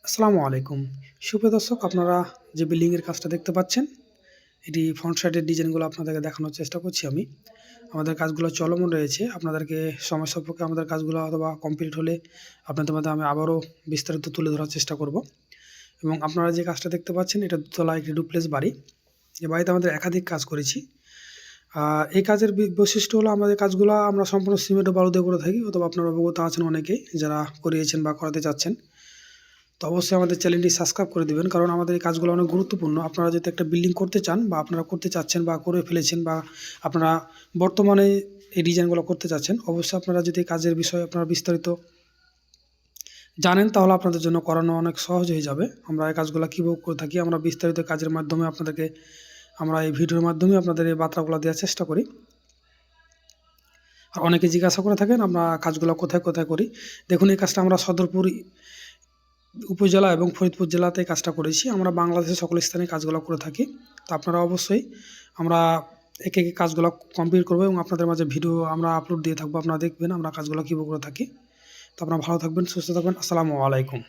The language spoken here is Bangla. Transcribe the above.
আসসালামু আলাইকুম। সুপ্রিয় দর্শক, আপনারা যে বিল্ডিংয়ের কাজটা দেখতে পাচ্ছেন, এটি ফ্রন্ট সাইডের ডিজাইনগুলো আপনাদেরকে দেখানোর চেষ্টা করছি আমি। আমাদের কাজগুলো চলমান রয়েছে। আপনাদেরকে সময় সাপেক্ষে আমাদের কাজগুলো অথবা কমপ্লিট হলে আপনাদের মধ্যে আমি আবারও বিস্তারিত তুলে ধরার চেষ্টা করব। এবং আপনারা যে কাজটা দেখতে পাচ্ছেন, এটা দোতলা একটি ডুপ্লেক্স বাড়ি। এই বাড়িতে আমাদের একাধিক কাজ করেছি। এই কাজের বৈশিষ্ট্য হলো, আমাদের কাজগুলো আমরা সম্পূর্ণ সিমেন্ট ও বালু দিয়ে করে থাকি, অথবা আপনারা অবগত আছেন অনেকেই যারা করিয়েছেন বা করাতে চাচ্ছেন। তো অবশ্যই আমাদের চ্যানেলটি সাবস্ক্রাইব করে দিবেন, কারণ আমাদের এই কাজগুলো অনেক গুরুত্বপূর্ণ। আপনারা যদি একটা বিল্ডিং করতে চান বা আপনারা করতে চাচ্ছেন বা করে ফেলেছেন, বা আপনারা বর্তমানে এই ডিজাইনগুলো করতে চাচ্ছেন, অবশ্যই আপনারা যদি কাজের বিষয়ে আপনারা বিস্তারিত জানেন, তাহলে আপনাদের জন্য করানো অনেক সহজ হয়ে যাবে। আমরা এই কাজগুলো কীভাবে করে থাকি, আমরা বিস্তারিত কাজের মাধ্যমে আপনাদেরকে, আমরা এই ভিডিওর মাধ্যমে আপনাদের এই বার্তাগুলো দেওয়ার চেষ্টা করি। আর অনেকে জিজ্ঞাসা করে থাকেন আমরা কাজগুলো কোথায় কোথায় করি। দেখুন, এই কাজটা আমরা সদরপুর উপজেলা এবং ফরিদপুর জেলাতে কাজটা করেছি। আমরা বাংলাদেশের সকল স্থানে কাজগুলো করে থাকি। তো আপনারা অবশ্যই, আমরা একে একে কাজগুলো কমপ্লিট করবো এবং আপনাদের মাঝে ভিডিও আমরা আপলোড দিয়ে থাকবো। আপনারা দেখবেন আমরা কাজগুলো কীভাবে করে থাকি। তো আপনারা ভালো থাকবেন, সুস্থ থাকবেন। আসসালামু আলাইকুম।